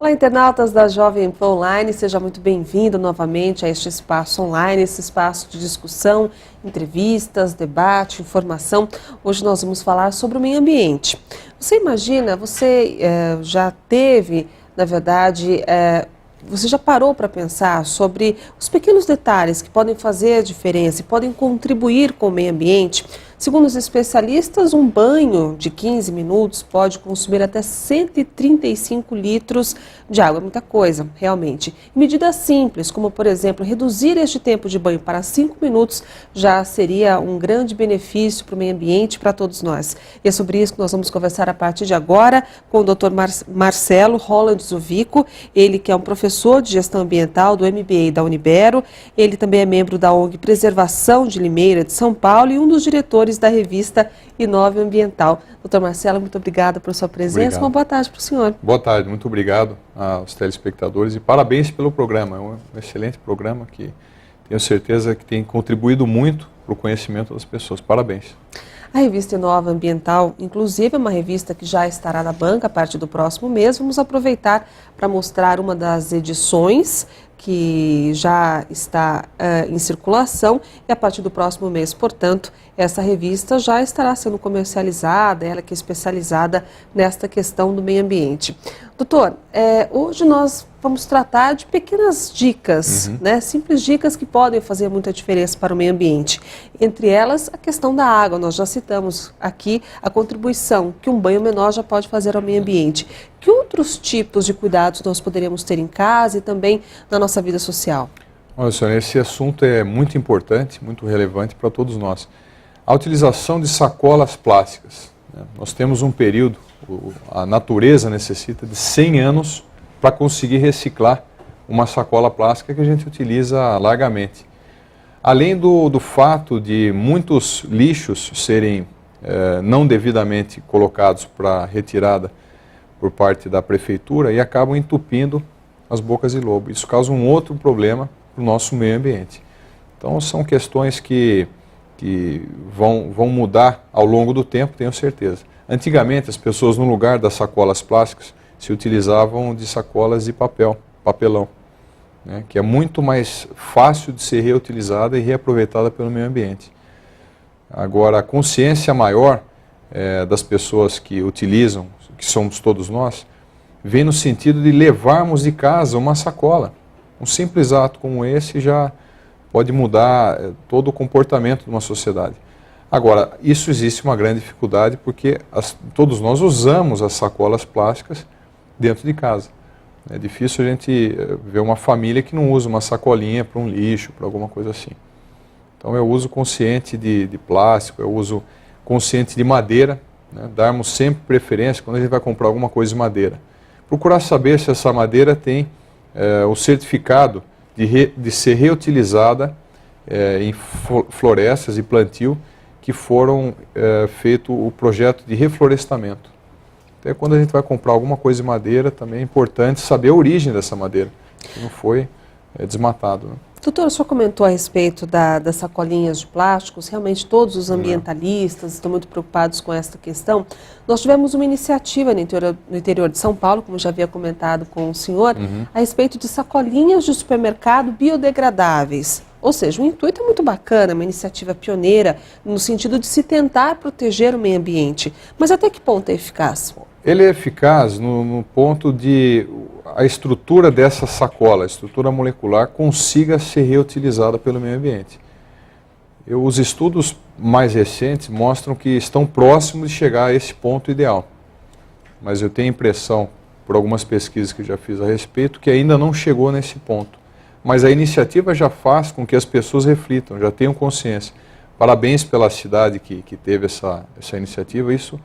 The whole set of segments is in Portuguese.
Olá, internautas da Jovem Pan Online, seja muito bem-vindo novamente a este espaço online, esse espaço de discussão, entrevistas, debate, informação. Hoje nós vamos falar sobre o meio ambiente. Você imagina, você já teve, na verdade, você já parou para pensar sobre os pequenos detalhes que podem fazer a diferença e podem contribuir com o meio ambiente? Segundo os especialistas, um banho de 15 minutos pode consumir até 135 litros de água. É muita coisa, realmente. Medidas simples, como, por exemplo, reduzir este tempo de banho para 5 minutos, já seria um grande benefício para o meio ambiente e para todos nós. E é sobre isso que nós vamos conversar a partir de agora com o Dr. Marcelo Holland Zovico, ele que é um professor de gestão ambiental do MBA da Unibero, ele também é membro da ONG Preservação de Limeira de São Paulo e um dos diretores da revista Inove Ambiental. Doutor Marcelo, muito obrigada por sua presença. Obrigado. Uma boa tarde para o senhor. Boa tarde, muito obrigado aos telespectadores e parabéns pelo programa. É um excelente programa que tenho certeza que tem contribuído muito para o conhecimento das pessoas. Parabéns. A revista Inova Ambiental, inclusive, é uma revista que já estará na banca a partir do próximo mês. Vamos aproveitar para mostrar uma das edições que já está em circulação e a partir do próximo mês, portanto, essa revista já estará sendo comercializada, ela que é especializada nesta questão do meio ambiente. Doutor, hoje nós vamos tratar de pequenas dicas, né? Simples dicas que podem fazer muita diferença para o meio ambiente. Entre elas, a questão da água. Nós já citamos aqui a contribuição que um banho menor já pode fazer ao meio ambiente. Que outros tipos de cuidados nós poderíamos ter em casa e também na nossa vida social? Olha, senhora, esse assunto é muito importante, muito relevante para todos nós. A utilização de sacolas plásticas. Né? Nós temos um período, a natureza necessita de 100 anos para conseguir reciclar uma sacola plástica que a gente utiliza largamente. Além do fato de muitos lixos serem não devidamente colocados para retirada por parte da prefeitura e acabam entupindo as bocas de lobo. Isso causa um outro problema para o nosso meio ambiente. Então são questões que vão mudar ao longo do tempo, tenho certeza. Antigamente as pessoas, no lugar das sacolas plásticas, se utilizavam de sacolas de papelão, né, que é muito mais fácil de ser reutilizada e reaproveitada pelo meio ambiente. Agora, a consciência maior das pessoas que utilizam, que somos todos nós, vem no sentido de levarmos de casa uma sacola. Um simples ato como esse já pode mudar todo o comportamento de uma sociedade. Agora, isso existe uma grande dificuldade porque todos nós usamos as sacolas plásticas dentro de casa. É difícil a gente ver uma família que não usa uma sacolinha para um lixo, para alguma coisa assim. Então eu uso consciente de plástico, eu uso consciente de madeira, né? Darmos sempre preferência quando a gente vai comprar alguma coisa de madeira. Procurar saber se essa madeira tem o certificado de ser reutilizada em florestas e plantio que foram feito o projeto de reflorestamento. Até quando a gente vai comprar alguma coisa de madeira, também é importante saber a origem dessa madeira, que não foi desmatado. Né? Doutor, o senhor comentou a respeito das sacolinhas de plásticos, realmente todos os ambientalistas estão muito preocupados com essa questão. Nós tivemos uma iniciativa no interior de São Paulo, como já havia comentado com o senhor, a respeito de sacolinhas de supermercado biodegradáveis. Ou seja, o intuito é muito bacana, uma iniciativa pioneira no sentido de se tentar proteger o meio ambiente. Mas até que ponto é eficaz? Ele é eficaz no ponto de a estrutura dessa sacola, a estrutura molecular, consiga ser reutilizada pelo meio ambiente. Os estudos mais recentes mostram que estão próximos de chegar a esse ponto ideal. Mas eu tenho a impressão, por algumas pesquisas que já fiz a respeito, que ainda não chegou nesse ponto. Mas a iniciativa já faz com que as pessoas reflitam, já tenham consciência. Parabéns pela cidade que teve essa iniciativa. Isso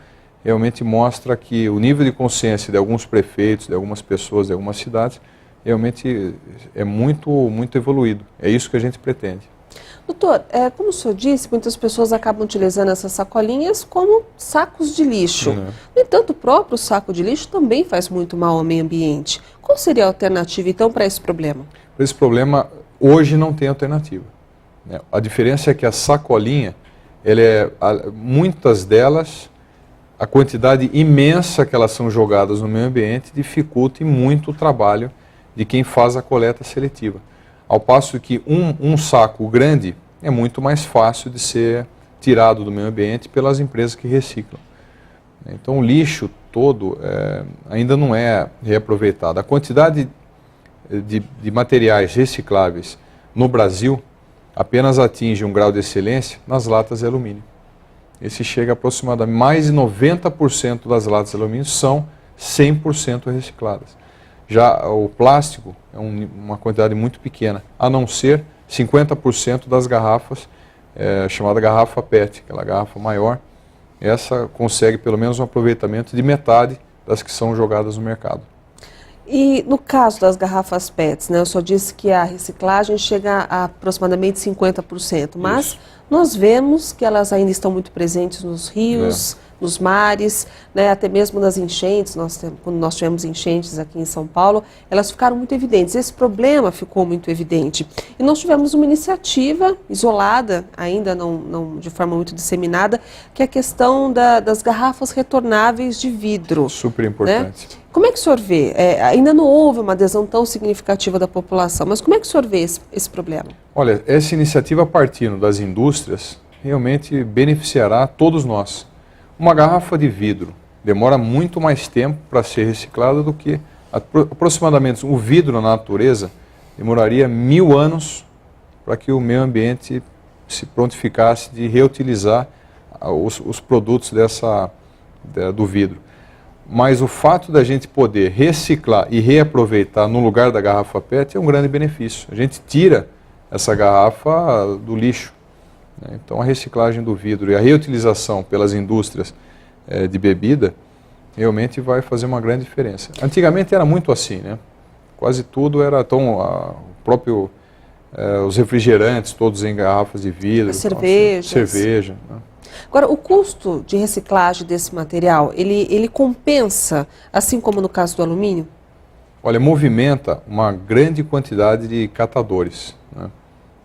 realmente mostra que o nível de consciência de alguns prefeitos, de algumas pessoas, de algumas cidades, realmente é muito evoluído. É isso que a gente pretende. Doutor, como o senhor disse, muitas pessoas acabam utilizando essas sacolinhas como sacos de lixo. No entanto, o próprio saco de lixo também faz muito mal ao meio ambiente. Qual seria a alternativa, então, para esse problema? Para esse problema, hoje não tem alternativa. A diferença é que a sacolinha, muitas delas a quantidade imensa que elas são jogadas no meio ambiente dificulta muito o trabalho de quem faz a coleta seletiva. Ao passo que um saco grande é muito mais fácil de ser tirado do meio ambiente pelas empresas que reciclam. Então o lixo todo ainda não é reaproveitado. A quantidade de materiais recicláveis no Brasil apenas atinge um grau de excelência nas latas de alumínio. Esse chega a aproximadamente mais de 90% das latas de alumínio são 100% recicladas. Já o plástico é uma quantidade muito pequena, a não ser 50% das garrafas, chamada garrafa PET, aquela garrafa maior. Essa consegue pelo menos um aproveitamento de metade das que são jogadas no mercado. E no caso das garrafas PETs, né, o senhor disse que a reciclagem chega a aproximadamente 50%, mas Isso. nós vemos que elas ainda estão muito presentes nos rios, nos mares, né, até mesmo nas enchentes. Quando nós tivemos enchentes aqui em São Paulo, elas ficaram muito evidentes. Esse problema ficou muito evidente. E nós tivemos uma iniciativa isolada, ainda não de forma muito disseminada, que é a questão das garrafas retornáveis de vidro. Super importante. Né? Como é que o senhor vê? Ainda não houve uma adesão tão significativa da população, mas como é que o senhor vê esse problema? Olha, essa iniciativa partindo das indústrias realmente beneficiará todos nós. Uma garrafa de vidro demora muito mais tempo para ser reciclada do que aproximadamente o vidro na natureza demoraria 1000 anos para que o meio ambiente se prontificasse de reutilizar os produtos do vidro. Mas o fato da gente poder reciclar e reaproveitar no lugar da garrafa PET é um grande benefício. A gente tira essa garrafa do lixo. Né? Então a reciclagem do vidro e a reutilização pelas indústrias de bebida realmente vai fazer uma grande diferença. Antigamente era muito assim, né? Quase tudo era os refrigerantes todos em garrafas de vidro. As cervejas. Cerveja. Né? Agora, o custo de reciclagem desse material, ele compensa, assim como no caso do alumínio? Olha, movimenta uma grande quantidade de catadores, né?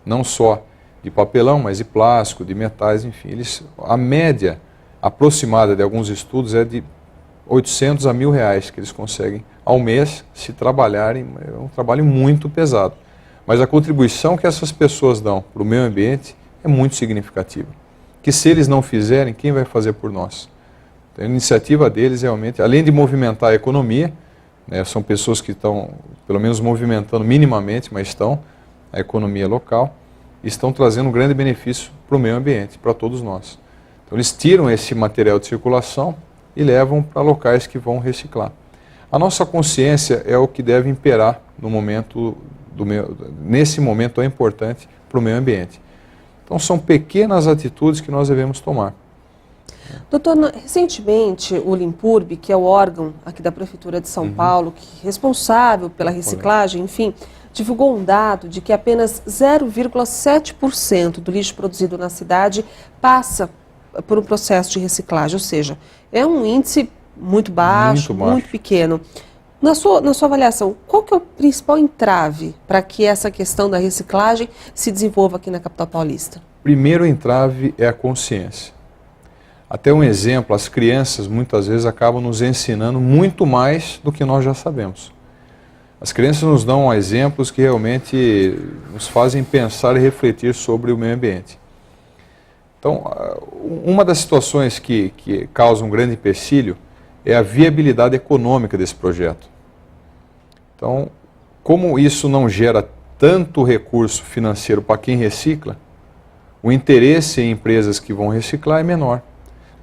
Não só de papelão, mas de plástico, de metais, enfim. A média aproximada de alguns estudos é de 800 a R$1.000 que eles conseguem ao mês se trabalharem. É um trabalho muito pesado. Mas a contribuição que essas pessoas dão para o meio ambiente é muito significativa. Que se eles não fizerem, quem vai fazer por nós? Então, a iniciativa deles realmente, além de movimentar a economia, né, são pessoas que estão, pelo menos movimentando minimamente, mas estão, a economia local, estão trazendo um grande benefício para o meio ambiente, para todos nós. Então eles tiram esse material de circulação e levam para locais que vão reciclar. A nossa consciência é o que deve imperar no nesse momento tão importante para o meio ambiente. Então são pequenas atitudes que nós devemos tomar. Doutor, recentemente o Limpurb, que é o órgão aqui da Prefeitura de São Paulo, que é responsável pela reciclagem, enfim, divulgou um dado de que apenas 0,7% do lixo produzido na cidade passa por um processo de reciclagem, ou seja, é um índice muito baixo, muito pequeno. Na sua avaliação, qual que é o principal entrave para que essa questão da reciclagem se desenvolva aqui na capital paulista? Primeiro entrave é a consciência. Até um exemplo, as crianças muitas vezes acabam nos ensinando muito mais do que nós já sabemos. As crianças nos dão exemplos que realmente nos fazem pensar e refletir sobre o meio ambiente. Então, uma das situações que causa um grande empecilho é a viabilidade econômica desse projeto. Então, como isso não gera tanto recurso financeiro para quem recicla, o interesse em empresas que vão reciclar é menor.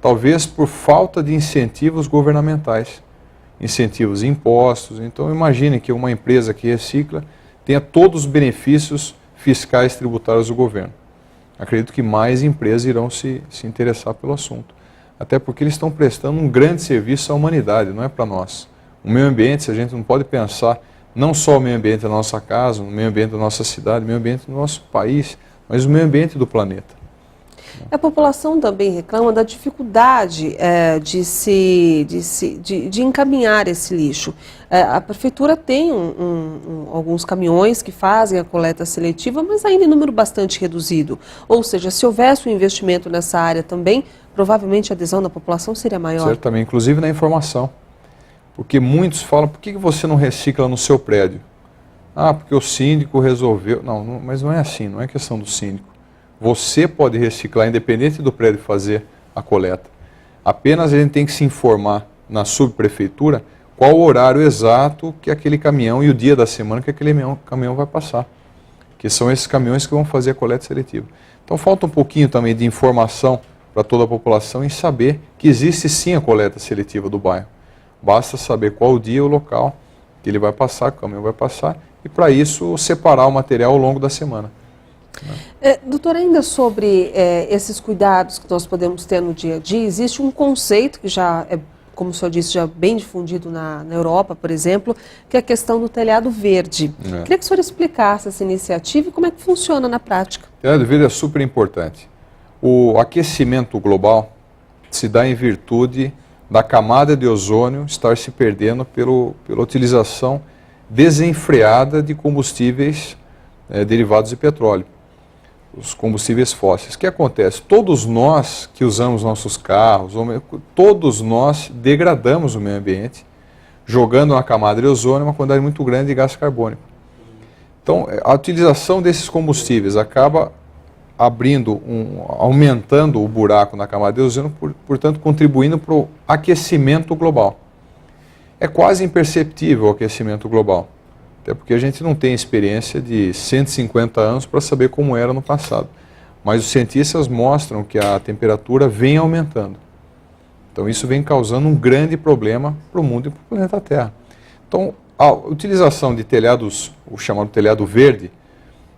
Talvez por falta de incentivos governamentais, incentivos em impostos. Então, imagine que uma empresa que recicla tenha todos os benefícios fiscais tributários do governo. Acredito que mais empresas irão se interessar pelo assunto. Até porque eles estão prestando um grande serviço à humanidade, não é para nós. O meio ambiente, a gente não pode pensar não só o meio ambiente da nossa casa, o meio ambiente da nossa cidade, o meio ambiente do nosso país, mas o meio ambiente do planeta. A população também reclama da dificuldade de encaminhar esse lixo. A prefeitura tem alguns caminhões que fazem a coleta seletiva, mas ainda em número bastante reduzido. Ou seja, se houvesse um investimento nessa área também, provavelmente a adesão da população seria maior. Certamente, inclusive na informação. Porque muitos falam, por que você não recicla no seu prédio? Ah, porque o síndico resolveu. Não, mas não é assim, não é questão do síndico. Você pode reciclar, independente do prédio fazer a coleta. Apenas a gente tem que se informar na subprefeitura qual o horário exato que aquele caminhão e o dia da semana que aquele caminhão vai passar. Que são esses caminhões que vão fazer a coleta seletiva. Então falta um pouquinho também de informação para toda a população em saber que existe sim a coleta seletiva do bairro. Basta saber qual o dia e o local que ele vai passar, que o caminhão vai passar, e para isso separar o material ao longo da semana. Doutor, ainda sobre esses cuidados que nós podemos ter no dia a dia, existe um conceito que já é, como o senhor disse, já bem difundido na Europa, por exemplo, que é a questão do telhado verde. Queria que o senhor explicasse essa iniciativa e como é que funciona na prática. O telhado verde é super importante. O aquecimento global se dá em virtude da camada de ozônio estar se perdendo pela utilização desenfreada de combustíveis derivados de petróleo, os combustíveis fósseis. O que acontece? Todos nós que usamos nossos carros, todos nós degradamos o meio ambiente, jogando na camada de ozônio uma quantidade muito grande de gás carbônico. Então, a utilização desses combustíveis acaba aumentando o buraco na camada de ozônio, portanto, contribuindo para o aquecimento global. É quase imperceptível o aquecimento global, até porque a gente não tem experiência de 150 anos para saber como era no passado. Mas os cientistas mostram que a temperatura vem aumentando. Então isso vem causando um grande problema para o mundo e para o planeta Terra. Então a utilização de telhados, o chamado telhado verde,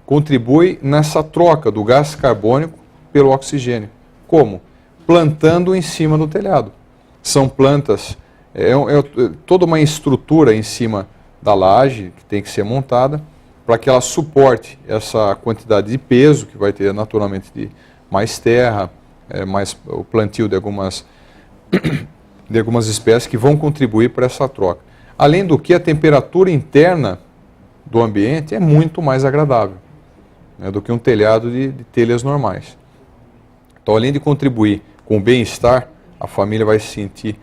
contribui nessa troca do gás carbônico pelo oxigênio. Como? Plantando em cima do telhado. São plantas, toda uma estrutura em cima da laje que tem que ser montada para que ela suporte essa quantidade de peso, que vai ter naturalmente de mais terra, mais o plantio de algumas espécies que vão contribuir para essa troca. Além do que, a temperatura interna do ambiente é muito mais agradável, né, do que um telhado de telhas normais. Então, além de contribuir com o bem-estar, a família vai se sentir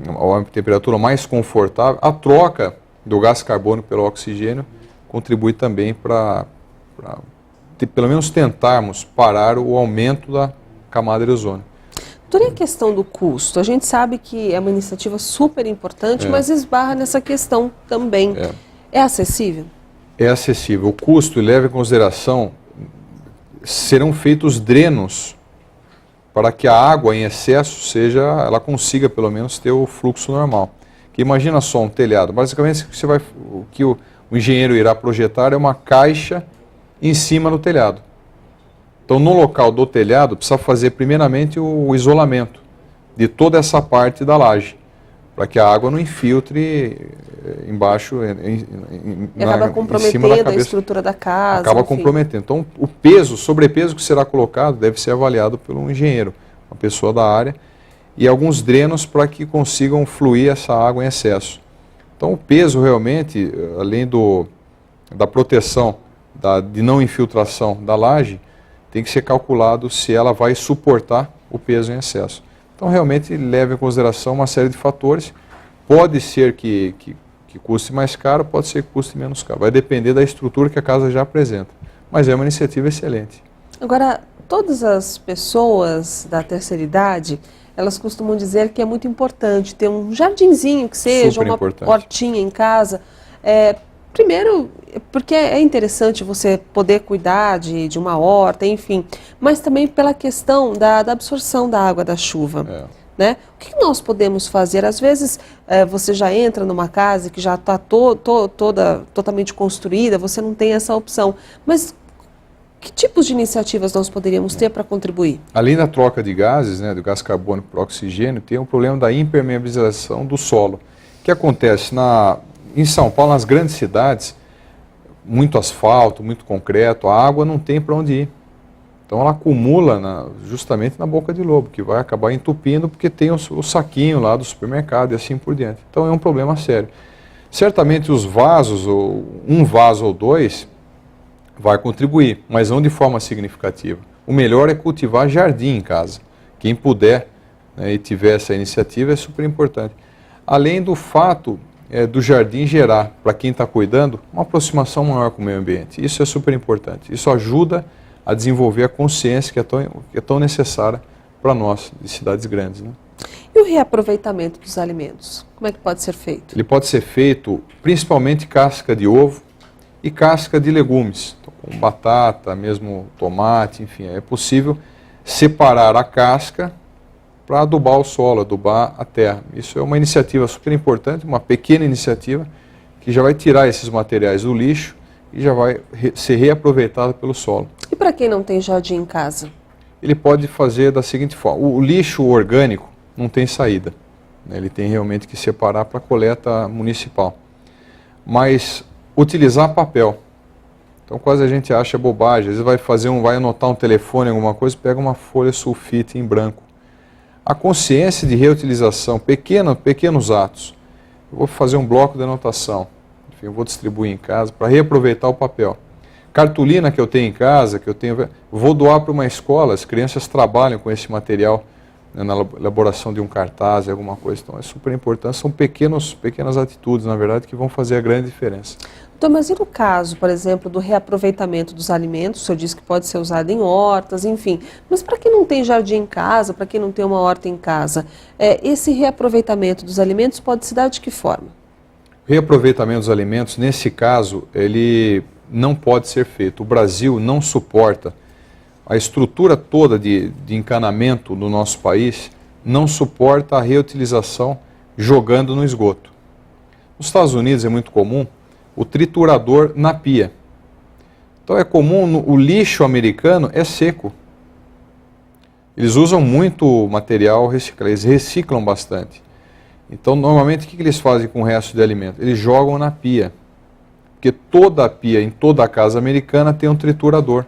uma temperatura mais confortável. A troca do gás carbônico pelo oxigênio contribui também para pelo menos tentarmos parar o aumento da camada de ozônio. Doutor, e a questão do custo? A gente sabe que é uma iniciativa super importante, mas esbarra nessa questão também. É acessível? É acessível. O custo leva em consideração, serão feitos drenos para que a água em excesso ela consiga pelo menos ter o fluxo normal. Que imagina só um telhado. Basicamente o que o engenheiro irá projetar é uma caixa em cima do telhado. Então, no local do telhado, precisa fazer primeiramente o isolamento de toda essa parte da laje, para que a água não infiltre embaixo, e acaba comprometendo a estrutura da casa. Acaba comprometendo. Então, o peso, o sobrepeso que será colocado deve ser avaliado pelo engenheiro, uma pessoa da área, e alguns drenos para que consigam fluir essa água em excesso. Então, o peso realmente, além da proteção, de não infiltração da laje, tem que ser calculado se ela vai suportar o peso em excesso. Então, realmente, leva em consideração uma série de fatores. Pode ser que custe mais caro, pode ser que custe menos caro. Vai depender da estrutura que a casa já apresenta. Mas é uma iniciativa excelente. Agora, todas as pessoas da terceira idade, elas costumam dizer que é muito importante ter um jardinzinho que seja, uma hortinha em casa. Primeiro, porque é interessante você poder cuidar de uma horta, enfim, mas também pela questão da absorção da água da chuva. Né? O que nós podemos fazer? Às vezes você já entra numa casa que já está totalmente construída, você não tem essa opção. Mas que tipos de iniciativas nós poderíamos ter para contribuir? Além da troca de gases, né, do gás carbônico para o oxigênio, tem o problema da impermeabilização do solo. O que acontece em São Paulo, nas grandes cidades, muito asfalto, muito concreto, a água não tem para onde ir. Então ela acumula justamente na boca de lobo, que vai acabar entupindo porque tem o saquinho lá do supermercado e assim por diante. Então é um problema sério. Certamente os vasos, ou um vaso ou dois, vai contribuir, mas não de forma significativa. O melhor é cultivar jardim em casa. Quem puder, né, e tiver essa iniciativa é super importante. Além do fato do jardim gerar, para quem está cuidando, uma aproximação maior com o meio ambiente. Isso é super importante. Isso ajuda a desenvolver a consciência que é tão necessária para nós, de cidades grandes, né? E o reaproveitamento dos alimentos? Como é que pode ser feito? Ele pode ser feito principalmente casca de ovo e casca de legumes, então, com batata, mesmo tomate, enfim, é possível separar a casca para adubar o solo, adubar a terra. Isso é uma iniciativa super importante, uma pequena iniciativa que já vai tirar esses materiais do lixo e já vai ser reaproveitado pelo solo. E para quem não tem jardim em casa? Ele pode fazer da seguinte forma: o lixo orgânico não tem saída, né? Ele tem realmente que separar para a coleta municipal. Mas utilizar papel. Então quase a gente acha bobagem, às vezes vai anotar um telefone, alguma coisa, pega uma folha sulfite em branco. A consciência de reutilização, pequenos atos. Eu vou fazer um bloco de anotação, enfim, eu vou distribuir em casa para reaproveitar o papel. Cartolina que eu tenho em casa, vou doar para uma escola, as crianças trabalham com esse material, né, na elaboração de um cartaz, alguma coisa. Então é super importante, são pequenas atitudes, na verdade, que vão fazer a grande diferença. Doutor, mas e no caso, por exemplo, do reaproveitamento dos alimentos? O senhor disse que pode ser usado em hortas, enfim. Mas para quem não tem jardim em casa, para quem não tem uma horta em casa, esse reaproveitamento dos alimentos pode se dar de que forma? O reaproveitamento dos alimentos, nesse caso, ele não pode ser feito. O Brasil não suporta, a estrutura toda de encanamento no nosso país não suporta a reutilização jogando no esgoto. Nos Estados Unidos é muito comum o triturador na pia. Então é comum, o lixo americano é seco. Eles usam muito material reciclado, eles reciclam bastante. Então normalmente o que eles fazem com o resto de alimento? Eles jogam na pia. Porque toda a pia, em toda a casa americana, tem um triturador.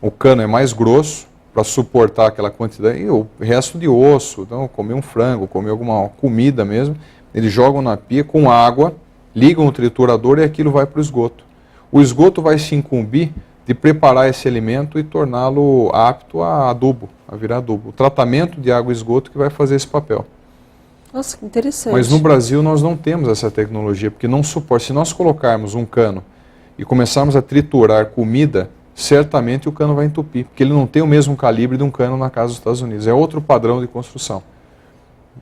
O cano é mais grosso para suportar aquela quantidade, e o resto de osso, então comer um frango, comer alguma comida mesmo, eles jogam na pia com água, ligam o triturador e aquilo vai para o esgoto. O esgoto vai se incumbir de preparar esse alimento e torná-lo apto a adubo, a virar adubo. O tratamento de água e esgoto que vai fazer esse papel. Nossa, que interessante. Mas no Brasil nós não temos essa tecnologia, porque não suporta. Se nós colocarmos um cano e começarmos a triturar comida, certamente o cano vai entupir, porque ele não tem o mesmo calibre de um cano na casa dos Estados Unidos. É outro padrão de construção.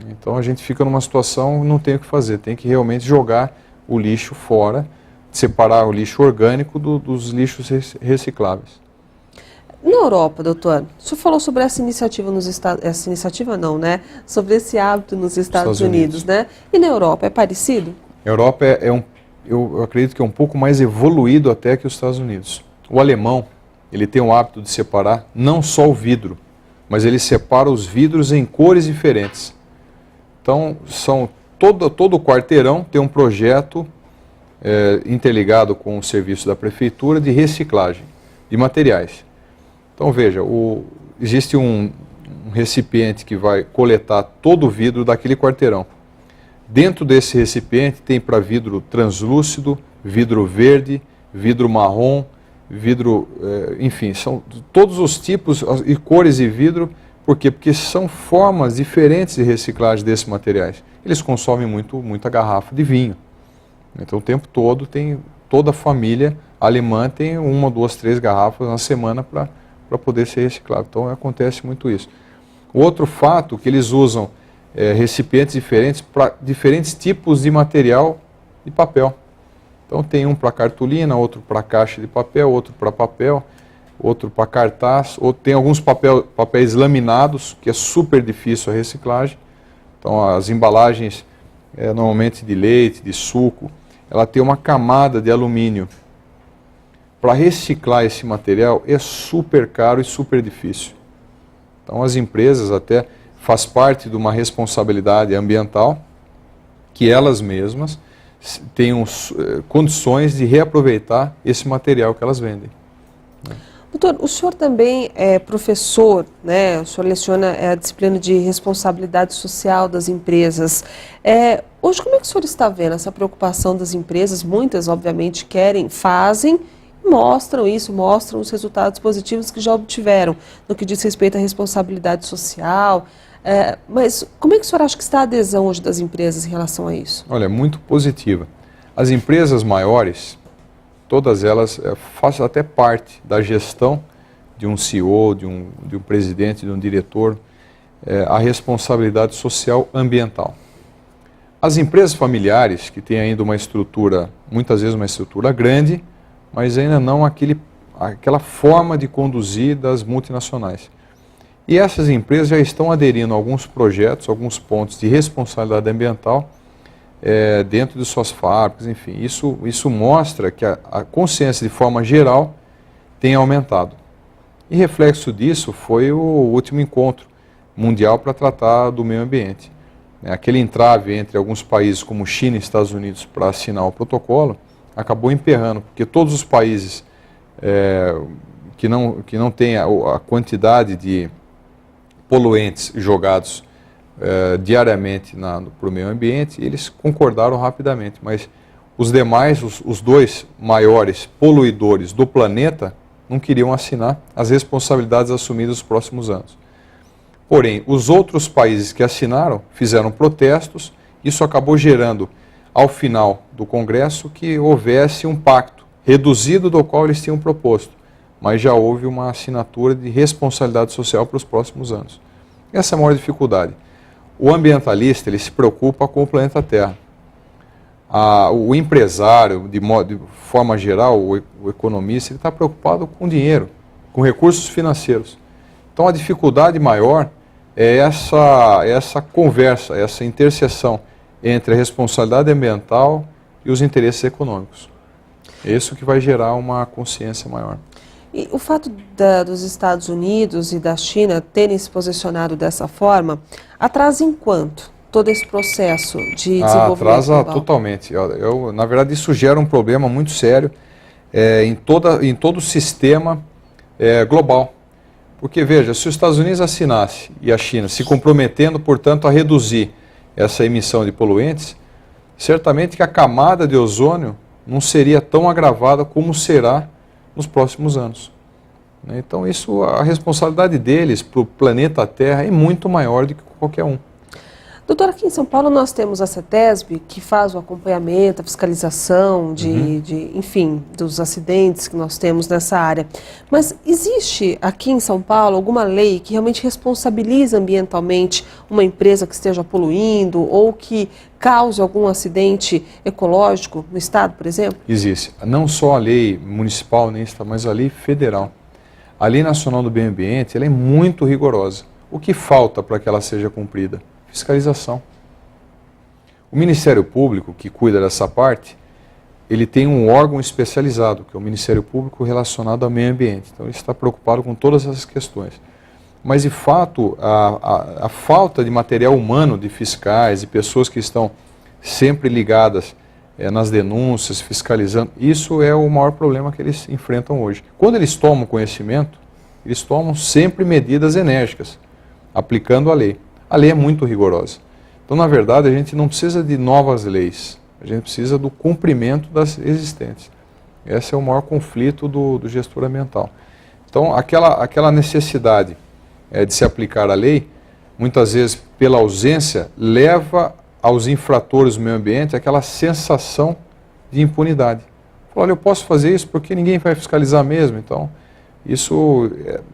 Então a gente fica numa situação, não tem o que fazer, tem que realmente jogar o lixo fora, separar o lixo orgânico dos lixos recicláveis. Na Europa, doutor, o senhor falou sobre essa iniciativa nos Estados... Essa iniciativa não, né? Sobre esse hábito nos Estados Unidos, né? E na Europa, é parecido? A Europa eu acredito que é um pouco mais evoluído até que os Estados Unidos. O alemão, ele tem o hábito de separar não só o vidro, mas ele separa os vidros em cores diferentes. Então, todo o quarteirão tem um projeto interligado com o serviço da prefeitura de reciclagem de materiais. Então veja, existe um recipiente que vai coletar todo o vidro daquele quarteirão. Dentro desse recipiente tem para vidro translúcido, vidro verde, vidro marrom, vidro, enfim, são todos os tipos e cores de vidro. Por quê? Porque são formas diferentes de reciclagem desses materiais. Eles consomem muita garrafa de vinho. Então o tempo todo toda a família alemã tem 1, 2, 3 garrafas na semana para poder ser reciclado. Então acontece muito isso. O outro fato que eles usam recipientes diferentes para diferentes tipos de material de papel. Então tem um para cartolina, outro para caixa de papel, outro para papel, outro para cartaz, ou tem alguns papéis laminados, que é super difícil a reciclagem. Então as embalagens, normalmente de leite, de suco, ela tem uma camada de alumínio. Para reciclar esse material é super caro e super difícil. Então as empresas até faz parte de uma responsabilidade ambiental que elas mesmas tenham condições de reaproveitar esse material que elas vendem. Doutor, o senhor também é professor, né? O senhor leciona a disciplina de responsabilidade social das empresas. Hoje, como é que o senhor está vendo essa preocupação das empresas? Muitas, obviamente, querem, fazem, mostram isso, mostram os resultados positivos que já obtiveram no que diz respeito à responsabilidade social. Mas como é que o senhor acha que está a adesão hoje das empresas em relação a isso? Olha, muito positiva. As empresas maiores, todas elas fazem até parte da gestão de um CEO, de um presidente, de um diretor, a responsabilidade social ambiental. As empresas familiares, que têm ainda uma estrutura, muitas vezes uma estrutura grande, mas ainda não aquela forma de conduzir das multinacionais. E essas empresas já estão aderindo a alguns projetos, alguns pontos de responsabilidade ambiental, dentro de suas fábricas, enfim. Isso mostra que a consciência, de forma geral, tem aumentado. E reflexo disso foi o último encontro mundial para tratar do meio ambiente. Aquele entrave entre alguns países como China e Estados Unidos para assinar o protocolo acabou emperrando, porque todos os países que não têm a quantidade de poluentes jogados diariamente para o meio ambiente, eles concordaram rapidamente, mas os demais, os dois maiores poluidores do planeta, não queriam assinar as responsabilidades assumidas nos próximos anos. Porém, os outros países que assinaram fizeram protestos, isso acabou gerando, ao final do Congresso, que houvesse um pacto reduzido do qual eles tinham proposto, mas já houve uma assinatura de responsabilidade social para os próximos anos. Essa é a maior dificuldade. O ambientalista, ele se preocupa com o planeta Terra. O empresário, de forma geral, o economista, ele está preocupado com dinheiro, com recursos financeiros. Então a dificuldade maior é essa conversa, essa interseção entre a responsabilidade ambiental e os interesses econômicos. É isso que vai gerar uma consciência maior. E o fato dos Estados Unidos e da China terem se posicionado dessa forma, atrasa em quanto todo esse processo de desenvolvimento atrasa global? Totalmente. Na verdade, isso gera um problema muito sério em todo o sistema global. Porque, veja, se os Estados Unidos assinasse e a China se comprometendo, portanto, a reduzir essa emissão de poluentes, certamente que a camada de ozônio não seria tão agravada como será nos próximos anos. Então, a responsabilidade deles para o planeta Terra é muito maior do que qualquer um. Doutor, aqui em São Paulo nós temos a CETESB, que faz o acompanhamento, a fiscalização enfim, dos acidentes que nós temos nessa área. Mas existe aqui em São Paulo alguma lei que realmente responsabiliza ambientalmente uma empresa que esteja poluindo ou que cause algum acidente ecológico no estado, por exemplo? Existe. Não só a lei municipal, mas a lei federal. A Lei Nacional do Meio Ambiente, ela é muito rigorosa. O que falta para que ela seja cumprida? Fiscalização. O Ministério Público, que cuida dessa parte, ele tem um órgão especializado, que é o Ministério Público relacionado ao meio ambiente. Então ele está preocupado com todas essas questões. Mas, de fato, a falta de material humano de fiscais, de pessoas que estão sempre ligadas nas denúncias, fiscalizando, isso é o maior problema que eles enfrentam hoje. Quando eles tomam conhecimento, eles tomam sempre medidas enérgicas, aplicando a lei. A lei é muito rigorosa. Então, na verdade, a gente não precisa de novas leis, a gente precisa do cumprimento das existentes. Esse é o maior conflito do gestor ambiental. Então, aquela necessidade de se aplicar a lei, muitas vezes, pela ausência, leva aos infratores do meio ambiente aquela sensação de impunidade. Olha, eu posso fazer isso porque ninguém vai fiscalizar mesmo, então...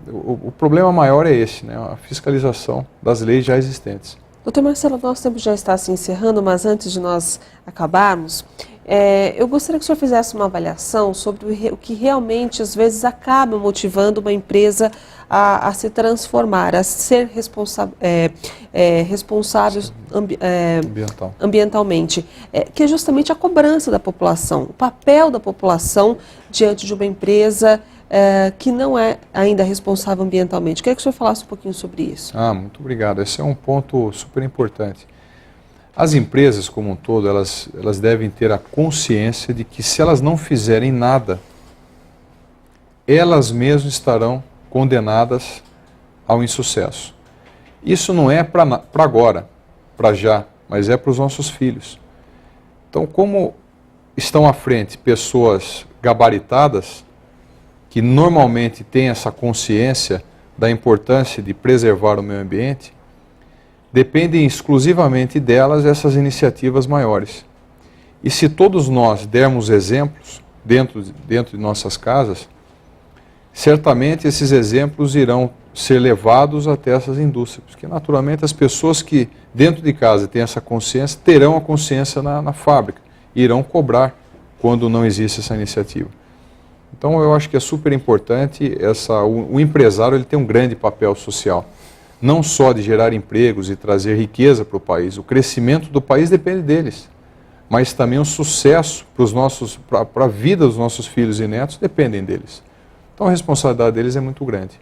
O problema maior é esse, a fiscalização das leis já existentes. Doutor Marcelo, nosso tempo já está se encerrando, mas antes de nós acabarmos, eu gostaria que o senhor fizesse uma avaliação sobre o que realmente, às vezes, acaba motivando uma empresa a se transformar, a ser responsável ambientalmente, que é justamente a cobrança da população, o papel da população diante de uma empresa que não é ainda responsável ambientalmente. Queria que o senhor falasse um pouquinho sobre isso. Muito obrigado. Esse é um ponto super importante. As empresas, como um todo, elas devem ter a consciência de que se elas não fizerem nada, elas mesmas estarão condenadas ao insucesso. Isso não é para agora, para já, mas é para os nossos filhos. Então, como estão à frente pessoas gabaritadas, que normalmente têm essa consciência da importância de preservar o meio ambiente, dependem exclusivamente delas essas iniciativas maiores. E se todos nós dermos exemplos dentro de nossas casas, certamente esses exemplos irão ser levados até essas indústrias, porque naturalmente as pessoas que dentro de casa têm essa consciência, terão a consciência na fábrica, e irão cobrar quando não existe essa iniciativa. Então eu acho que é super importante, o empresário ele tem um grande papel social, não só de gerar empregos e trazer riqueza para o país, o crescimento do país depende deles, mas também o sucesso para a vida dos nossos filhos e netos dependem deles. Então a responsabilidade deles é muito grande.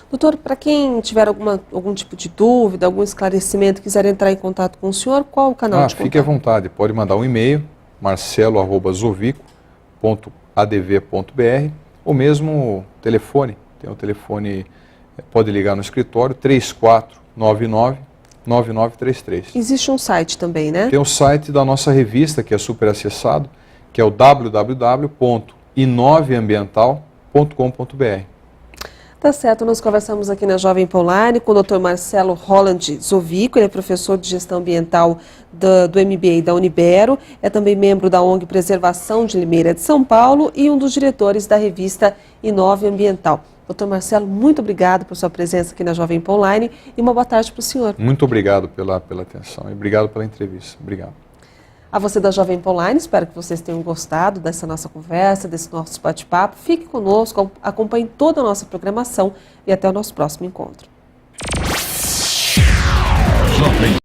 Doutor, para quem tiver algum tipo de dúvida, algum esclarecimento, quiser entrar em contato com o senhor, qual o canal de contato? Fique à vontade, pode mandar um e-mail, marcelo@zovico.adv.br, ou mesmo telefone, tem o telefone, pode ligar no escritório, 3499-9933. Existe um site também, né? Tem o site da nossa revista, que é super acessado, que é o www.inoveambiental.com.br. Tá certo, nós conversamos aqui na Jovem Pan Online com o Dr. Marcelo Holland Zovico, ele é professor de gestão ambiental do MBA da Unibero, é também membro da ONG Preservação de Limeira de São Paulo e um dos diretores da revista Inove Ambiental. Dr. Marcelo, muito obrigado por sua presença aqui na Jovem Pan Online e uma boa tarde para o senhor. Muito obrigado pela atenção e obrigado pela entrevista. Obrigado. A você da Jovem Pan Online, espero que vocês tenham gostado dessa nossa conversa, desse nosso bate-papo. Fique conosco, acompanhe toda a nossa programação e até o nosso próximo encontro.